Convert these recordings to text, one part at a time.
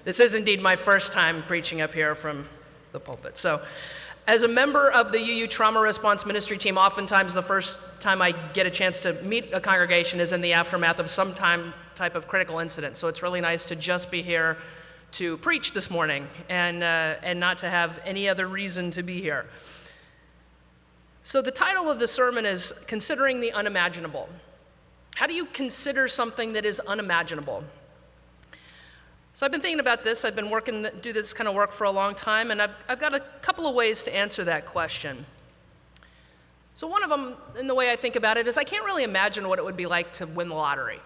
This is indeed my first time preaching up here from the pulpit. So, as a member of the UU Trauma Response Ministry team, oftentimes the first time I get a chance to meet a congregation is in the aftermath of some type of critical incident. So it's really nice to just be here to preach this morning and not to have any other reason to be here. So the title of the sermon is Considering the Unimaginable. How do you consider something that is unimaginable? So I've been thinking about this. I've been do this kind of work for a long time, and I've got a couple of ways to answer that question. So one of them, in the way I think about it, is I can't really imagine what it would be like to win the lottery.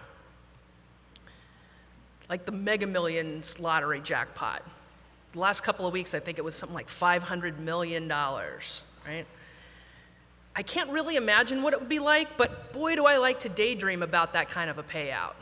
Like the Mega Millions lottery jackpot. The last couple of weeks, I think it was something like $500 million, right? I can't really imagine what it would be like, but boy, do I like to daydream about that kind of a payout.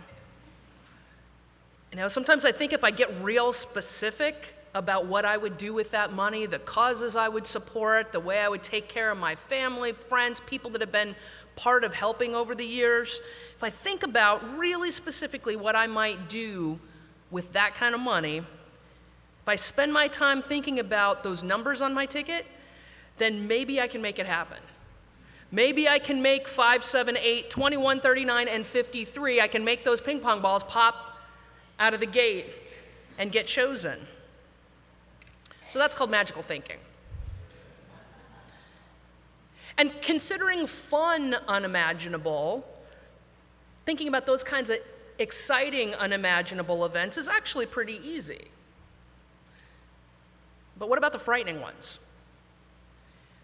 You know, sometimes I think if I get real specific about what I would do with that money, the causes I would support, the way I would take care of my family, friends, people that have been part of helping over the years, if I think about really specifically what I might do with that kind of money, if I spend my time thinking about those numbers on my ticket, then maybe I can make it happen. Maybe I can make 5, 7, 8, 21, 39, and 53. I can make those ping pong balls pop out of the gate and get chosen. So that's called magical thinking. And considering fun unimaginable, thinking about those kinds of exciting unimaginable events is actually pretty easy. But what about the frightening ones?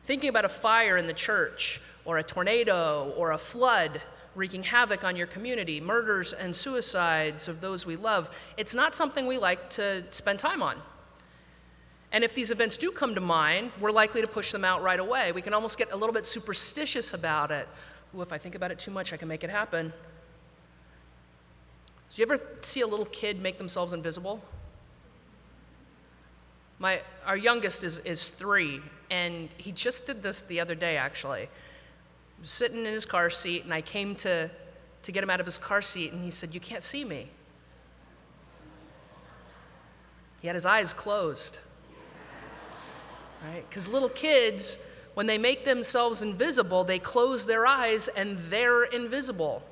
Thinking about a fire in the church, or a tornado, or a flood wreaking havoc on your community, murders and suicides of those we love, it's not something we like to spend time on. And if these events do come to mind, we're likely to push them out right away. We can almost get a little bit superstitious about it. Ooh, if I think about it too much, I can make it happen. Do you ever see a little kid make themselves invisible? Our youngest is 3, and he just did this the other day, actually. He was sitting in his car seat, and I came to get him out of his car seat, and he said, "You can't see me." He had his eyes closed. Right? Because little kids, when they make themselves invisible, they close their eyes, and they're invisible.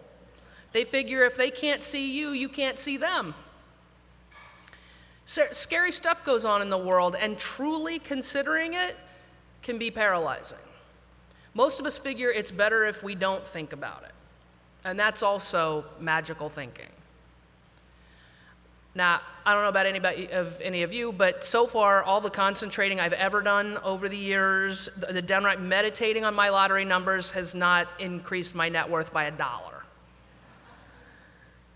They figure if they can't see you, you can't see them. Scary stuff goes on in the world, and truly considering it can be paralyzing. Most of us figure it's better if we don't think about it, and that's also magical thinking. Now, I don't know about any of you, but so far, all the concentrating I've ever done over the years, the downright meditating on my lottery numbers has not increased my net worth by $1.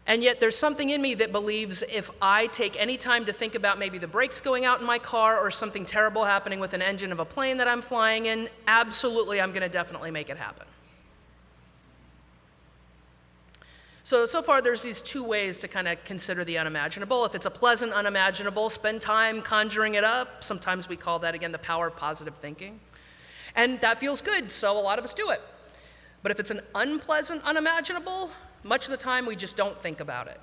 And yet there's something in me that believes if I take any time to think about maybe the brakes going out in my car or something terrible happening with an engine of a plane that I'm flying in, absolutely I'm going to definitely make it happen. So far there's these 2 ways to kind of consider the unimaginable. If it's a pleasant unimaginable, spend time conjuring it up. Sometimes we call that, again, the power of positive thinking. And that feels good, so a lot of us do it. But if it's an unpleasant unimaginable, much of the time, we just don't think about it.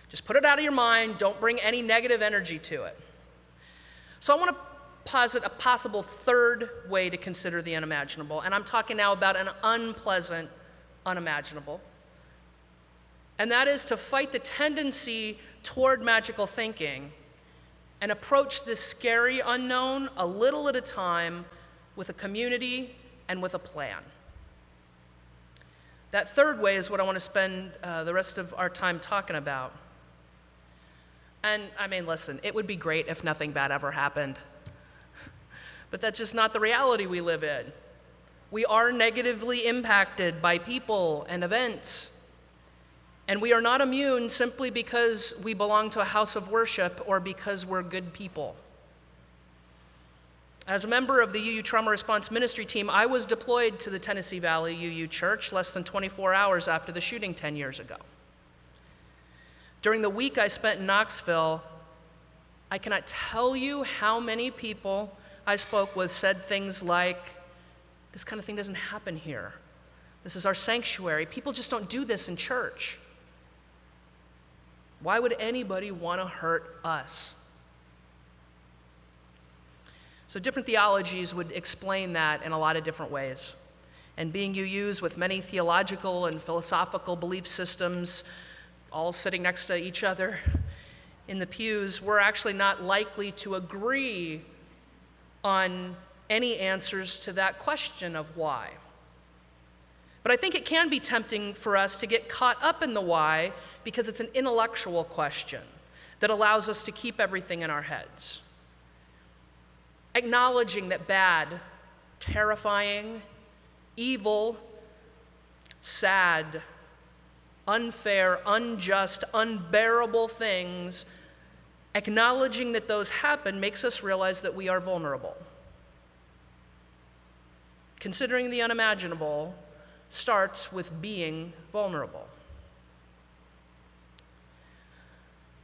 Just put it out of your mind. Don't bring any negative energy to it. So I want to posit a possible 3rd way to consider the unimaginable, and I'm talking now about an unpleasant unimaginable. And that is to fight the tendency toward magical thinking and approach this scary unknown a little at a time with a community and with a plan. That 3rd way is what I want to spend the rest of our time talking about. And I mean, listen, it would be great if nothing bad ever happened. But that's just not the reality we live in. We are negatively impacted by people and events. And we are not immune simply because we belong to a house of worship or because we're good people. As a member of the UU Trauma Response Ministry team, I was deployed to the Tennessee Valley UU Church less than 24 hours after the shooting 10 years ago. During the week I spent in Knoxville, I cannot tell you how many people I spoke with said things like, "This kind of thing doesn't happen here. This is our sanctuary. People just don't do this in church." Why would anybody want to hurt us? So different theologies would explain that in a lot of different ways. And being UUs with many theological and philosophical belief systems all sitting next to each other in the pews, we're actually not likely to agree on any answers to that question of why. But I think it can be tempting for us to get caught up in the why because it's an intellectual question that allows us to keep everything in our heads. Acknowledging that bad, terrifying, evil, sad, unfair, unjust, unbearable things, acknowledging that those happen makes us realize that we are vulnerable. Considering the unimaginable starts with being vulnerable.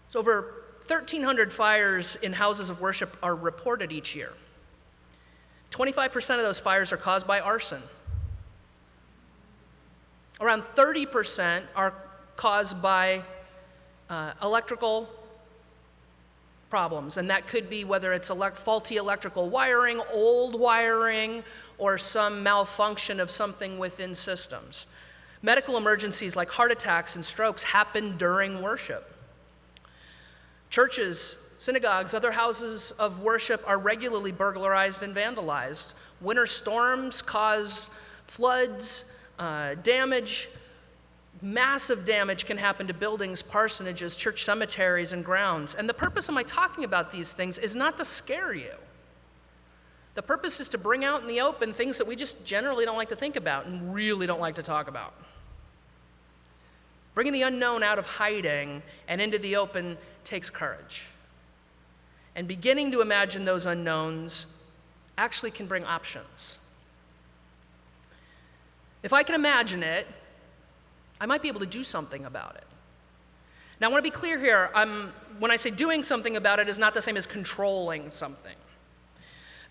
So over 1,300 fires in houses of worship are reported each year. 25% of those fires are caused by arson. Around 30% are caused by electrical problems, and that could be whether it's faulty electrical wiring, old wiring, or some malfunction of something within systems. Medical emergencies like heart attacks and strokes happen during worship. Churches, synagogues, other houses of worship are regularly burglarized and vandalized. Winter storms cause floods, damage. Massive damage can happen to buildings, parsonages, church cemeteries, and grounds. And the purpose of my talking about these things is not to scare you. The purpose is to bring out in the open things that we just generally don't like to think about and really don't like to talk about. Bringing the unknown out of hiding and into the open takes courage. And beginning to imagine those unknowns actually can bring options. If I can imagine it, I might be able to do something about it. Now, I want to be clear here. When I say doing something about it is not the same as controlling something.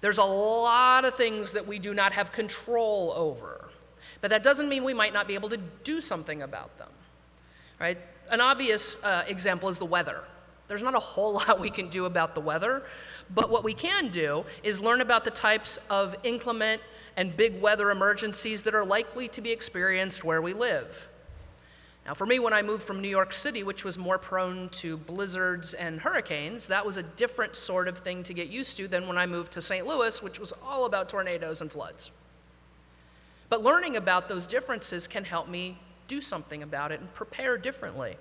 There's a lot of things that we do not have control over, but that doesn't mean we might not be able to do something about them, right? An obvious example is the weather. There's not a whole lot we can do about the weather, but what we can do is learn about the types of inclement and big weather emergencies that are likely to be experienced where we live. Now, for me, when I moved from New York City, which was more prone to blizzards and hurricanes, that was a different sort of thing to get used to than when I moved to St. Louis, which was all about tornadoes and floods. But learning about those differences can help me do something about it and prepare differently.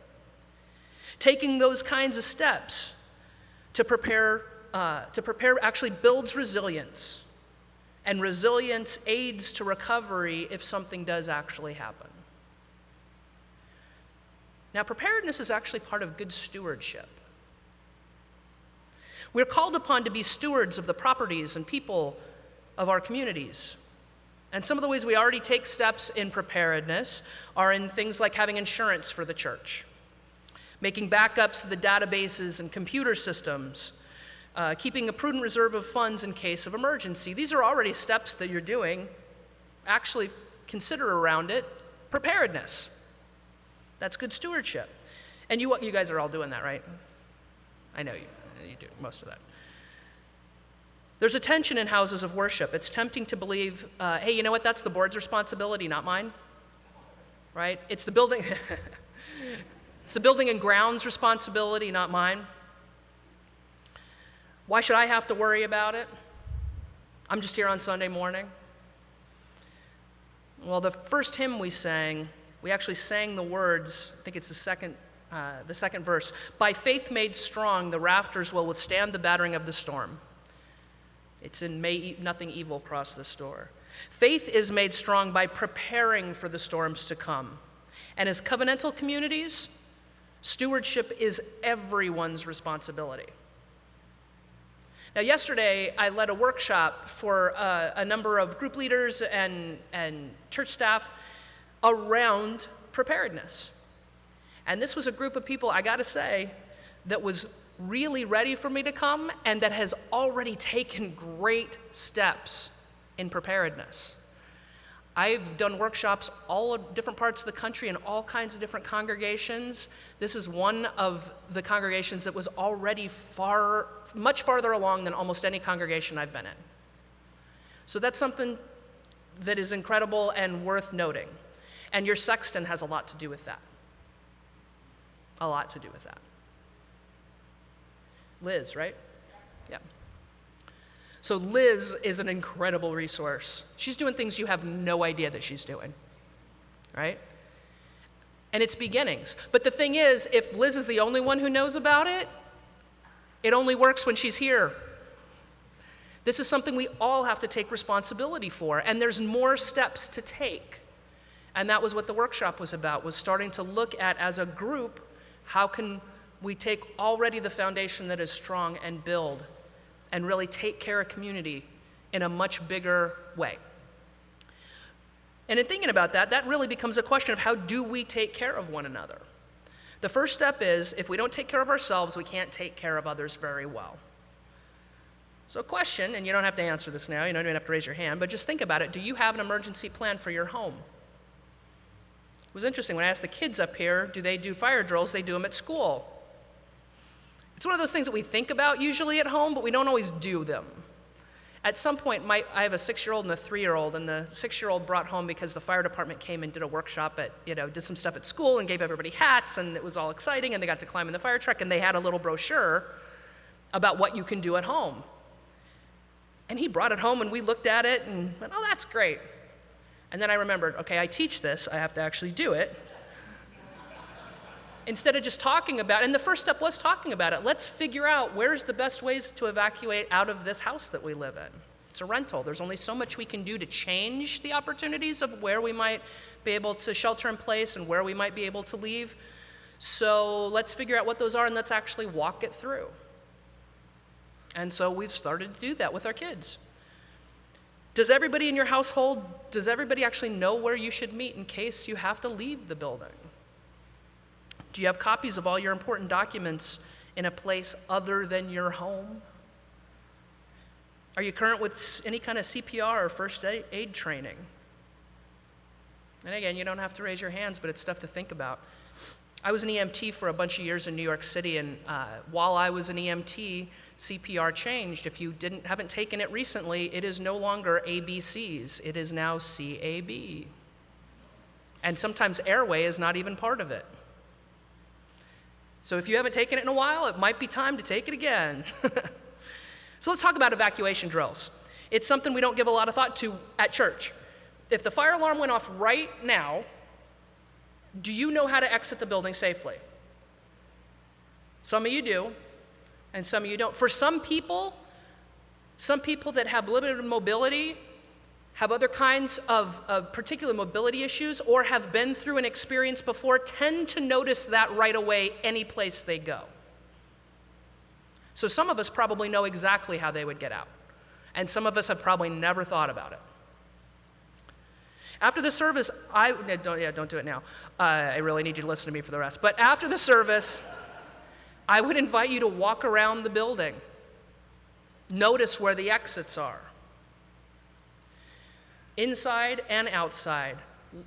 Taking those kinds of steps to prepare actually builds resilience, and resilience aids to recovery if something does actually happen. Now, preparedness is actually part of good stewardship. We're called upon to be stewards of the properties and people of our communities. And some of the ways we already take steps in preparedness are in things like having insurance for the church, making backups of the databases and computer systems, keeping a prudent reserve of funds in case of emergency. These are already steps that you're doing. Actually, consider around it preparedness. That's good stewardship. And you guys are all doing that, right? I know you do most of that. There's a tension in houses of worship. It's tempting to believe, hey, you know what? That's the board's responsibility, not mine. Right? It's the building. It's the building and grounds responsibility, not mine. Why should I have to worry about it? I'm just here on Sunday morning. Well, the first hymn we sang, we actually sang the words, I think it's the second verse. By faith made strong, the rafters will withstand the battering of the storm. It's in may nothing evil cross this door. Faith is made strong by preparing for the storms to come. And as covenantal communities, stewardship is everyone's responsibility. Now, yesterday, I led a workshop for a number of group leaders and church staff around preparedness. And this was a group of people, I gotta say, that was really ready for me to come and that has already taken great steps in preparedness. I've done workshops all of different parts of the country in all kinds of different congregations. This is one of the congregations that was already much farther along than almost any congregation I've been in. So that's something that is incredible and worth noting. And your sexton has a lot to do with that. A lot to do with that. Liz, right? Yeah. So Liz is an incredible resource. She's doing things you have no idea that she's doing, right? And it's beginnings. But the thing is, if Liz is the only one who knows about it, it only works when she's here. This is something we all have to take responsibility for, and there's more steps to take. And that was what the workshop was about, was starting to look at, as a group, how can we take already the foundation that is strong and build and really take care of community in a much bigger way. And in thinking about that, that really becomes a question of how do we take care of one another? The first step is, if we don't take care of ourselves, we can't take care of others very well. So a question, and you don't have to answer this now, you don't even have to raise your hand, but just think about it. Do you have an emergency plan for your home? It was interesting, when I asked the kids up here, do they do fire drills? They do them at school. It's one of those things that we think about usually at home, but we don't always do them. At some point, I have a 6-year-old and a 3-year-old, and the 6-year-old brought home, because the fire department came and did a workshop did some stuff at school and gave everybody hats, and it was all exciting, and they got to climb in the fire truck, and they had a little brochure about what you can do at home. And he brought it home, and we looked at it and went, oh, that's great. And then I remembered, okay, I teach this, I have to actually do it. Instead of just talking about it, and the first step was talking about it. Let's figure out where's the best ways to evacuate out of this house that we live in. It's a rental. There's only so much we can do to change the opportunities of where we might be able to shelter in place and where we might be able to leave. So let's figure out what those are, and let's actually walk it through. And so we've started to do that with our kids. Does everybody in your household, does everybody actually know where you should meet in case you have to leave the building? Do you have copies of all your important documents in a place other than your home? Are you current with any kind of CPR or first aid training? And again, you don't have to raise your hands, but it's stuff to think about. I was an EMT for a bunch of years in New York City, and while I was an EMT, CPR changed. If you haven't taken it recently, it is no longer ABCs. It is now CAB. And sometimes airway is not even part of it. So if you haven't taken it in a while, it might be time to take it again. So let's talk about evacuation drills. It's something we don't give a lot of thought to at church. If the fire alarm went off right now, do you know how to exit the building safely? Some of you do, and some of you don't. For some people that have limited mobility, have other kinds of particular mobility issues, or have been through an experience before, tend to notice that right away any place they go. So some of us probably know exactly how they would get out, and some of us have probably never thought about it. After the service, don't do it now. I really need you to listen to me for the rest. But after the service, I would invite you to walk around the building. Notice where the exits are. Inside and outside.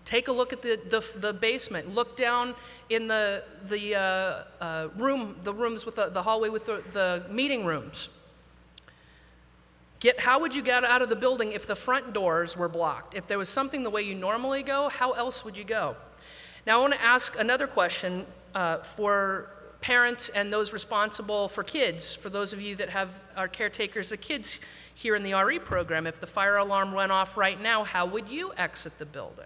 Take a look at the basement. Look down in the rooms with the hallway with the meeting rooms. How would you get out of the building if the front doors were blocked? If there was something the way you normally go, how else would you go? Now I want to ask another question for parents and those responsible for kids, for those of you that are caretakers of kids here in the RE program. If the fire alarm went off right now, how would you exit the building?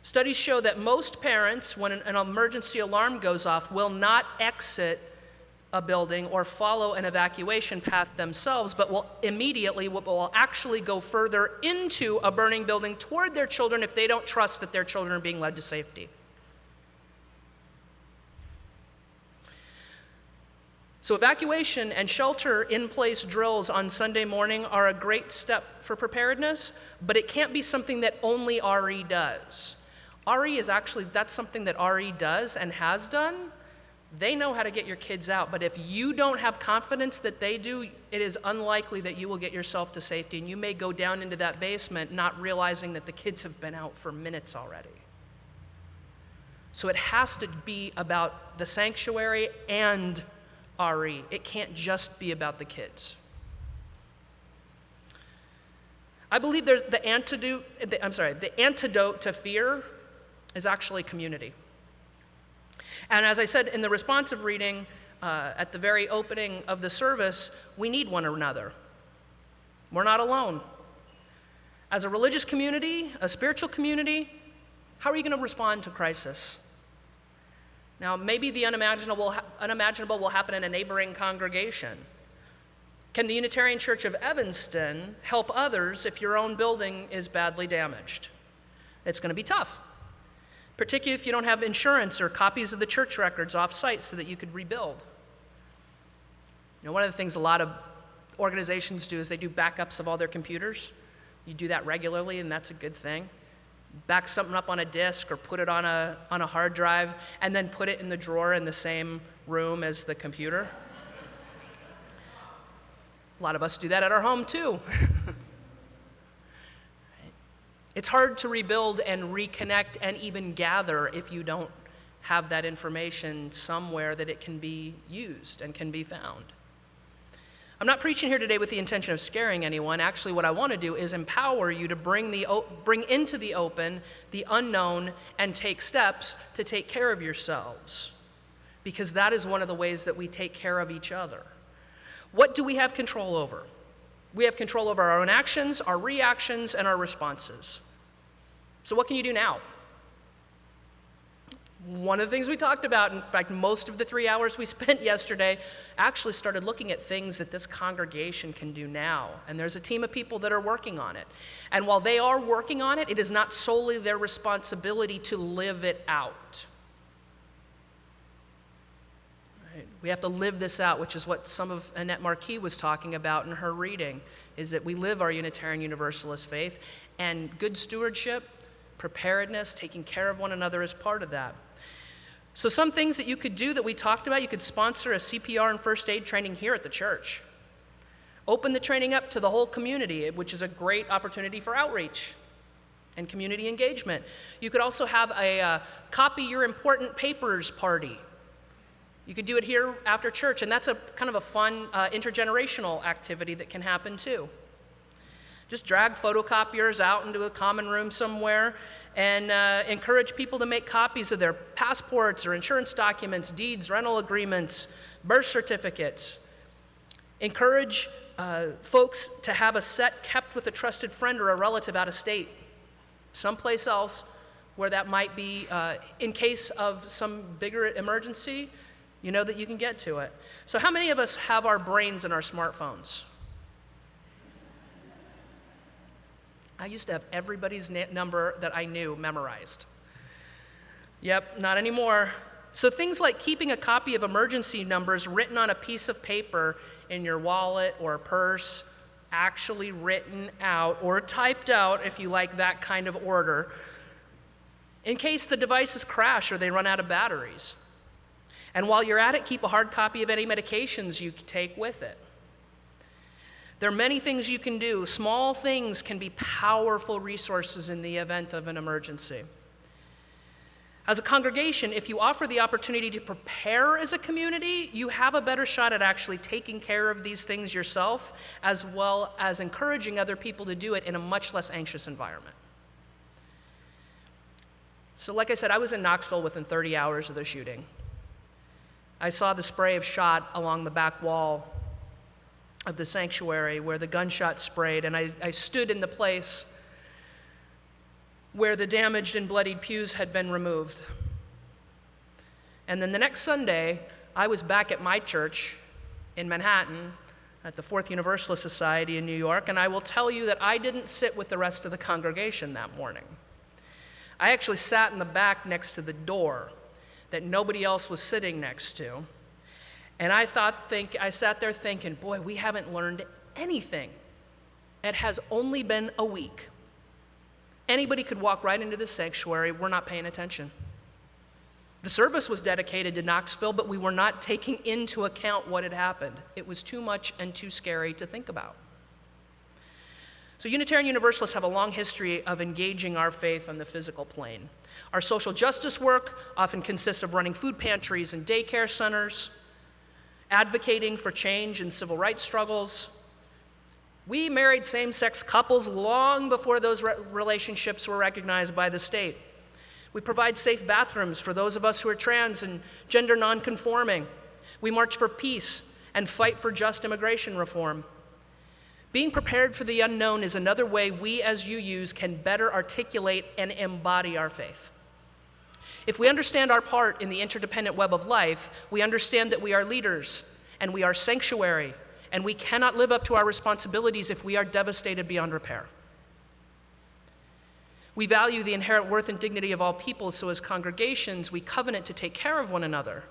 Studies show that most parents, when an emergency alarm goes off, will not exit a building or follow an evacuation path themselves, but will actually go further into a burning building toward their children if they don't trust that their children are being led to safety. So evacuation and shelter-in-place drills on Sunday morning are a great step for preparedness, but it can't be something that only RE does. That's something that RE does and has done, They know how to get your kids out, but if you don't have confidence that they do, it is unlikely that you will get yourself to safety, and you may go down into that basement not realizing that the kids have been out for minutes already. So it has to be about the sanctuary and RE. It can't just be about the kids. I believe there's the antidote to fear is actually community. And as I said in the responsive reading at the very opening of the service, we need one another. We're not alone. As a religious community, a spiritual community, how are you going to respond to crisis? Now, maybe the unimaginable will happen in a neighboring congregation. Can the Unitarian Church of Evanston help others if your own building is badly damaged? It's going to be tough, particularly if you don't have insurance or copies of the church records off-site so that you could rebuild. You know, one of the things a lot of organizations do is they do backups of all their computers. You do that regularly, and that's a good thing. Back something up on a disk or put it on a hard drive, and then put it in the drawer in the same room as the computer. A lot of us do that at our home, too. It's hard to rebuild and reconnect and even gather if you don't have that information somewhere that it can be used and can be found. I'm not preaching here today with the intention of scaring anyone. Actually, what I want to do is empower you to bring into the open the unknown and take steps to take care of yourselves, because that is one of the ways that we take care of each other. What do we have control over? We have control over our own actions, our reactions, and our responses. So what can you do now? One of the things we talked about, in fact, most of the 3 hours we spent yesterday, actually started looking at things that this congregation can do now. And there's a team of people that are working on it. And while they are working on it, it is not solely their responsibility to live it out. Right? We have to live this out, which is what some of Annette Marquis was talking about in her reading, is that we live our Unitarian Universalist faith, and good stewardship, preparedness, taking care of one another is part of that. So some things that you could do that we talked about, you could sponsor a CPR and first aid training here at the church. Open the training up to the whole community, which is a great opportunity for outreach and community engagement. You could also have a copy your important papers party. You could do it here after church, and that's a kind of a fun intergenerational activity that can happen too. Just drag photocopiers out into a common room somewhere and encourage people to make copies of their passports or insurance documents, deeds, rental agreements, birth certificates. Encourage folks to have a set kept with a trusted friend or a relative out of state, someplace else where that might be, in case of some bigger emergency, you know that you can get to it. So how many of us have our brains in our smartphones? I used to have everybody's number that I knew memorized. Yep, not anymore. So things like keeping a copy of emergency numbers written on a piece of paper in your wallet or purse, actually written out or typed out if you like that kind of order, in case the devices crash or they run out of batteries. And while you're at it, keep a hard copy of any medications you take with it. There are many things you can do. Small things can be powerful resources in the event of an emergency. As a congregation, if you offer the opportunity to prepare as a community, you have a better shot at actually taking care of these things yourself, as well as encouraging other people to do it in a much less anxious environment. So like I said, I was in Knoxville within 30 hours of the shooting. I saw the spray of shot along the back wall of the sanctuary where the gunshot sprayed, and I stood in the place where the damaged and bloodied pews had been removed. And then the next Sunday, I was back at my church in Manhattan at the Fourth Universalist Society in New York, and I will tell you that I didn't sit with the rest of the congregation that morning. I actually sat in the back next to the door that nobody else was sitting next to. And I sat there thinking, boy, we haven't learned anything. It has only been a week. Anybody could walk right into the sanctuary. We're not paying attention. The service was dedicated to Knoxville, but we were not taking into account what had happened. It was too much and too scary to think about. So Unitarian Universalists have a long history of engaging our faith on the physical plane. Our social justice work often consists of running food pantries and daycare centers, advocating for change in civil rights struggles. We married same-sex couples long before those relationships were recognized by the state. We provide safe bathrooms for those of us who are trans and gender nonconforming. We march for peace and fight for just immigration reform. Being prepared for the unknown is another way we as UUs can better articulate and embody our faith. If we understand our part in the interdependent web of life, we understand that we are leaders and we are sanctuary, and we cannot live up to our responsibilities if we are devastated beyond repair. We value the inherent worth and dignity of all people, so as congregations, we covenant to take care of one another.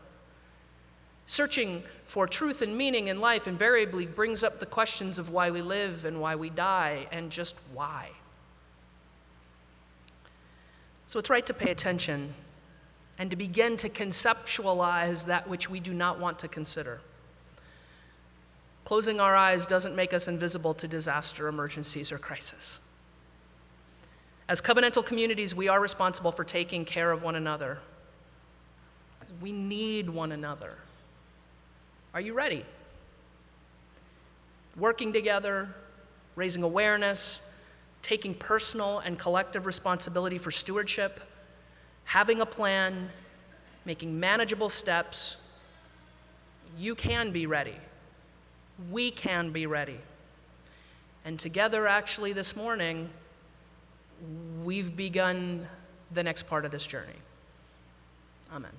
Searching for truth and meaning in life invariably brings up the questions of why we live and why we die, and just why. So it's right to pay attention and to begin to conceptualize that which we do not want to consider. Closing our eyes doesn't make us invisible to disaster, emergencies, or crisis. As covenantal communities, we are responsible for taking care of one another. We need one another. Are you ready? Working together, raising awareness, taking personal and collective responsibility for stewardship, having a plan, making manageable steps. You can be ready. We can be ready. And together, actually, this morning, we've begun the next part of this journey. Amen.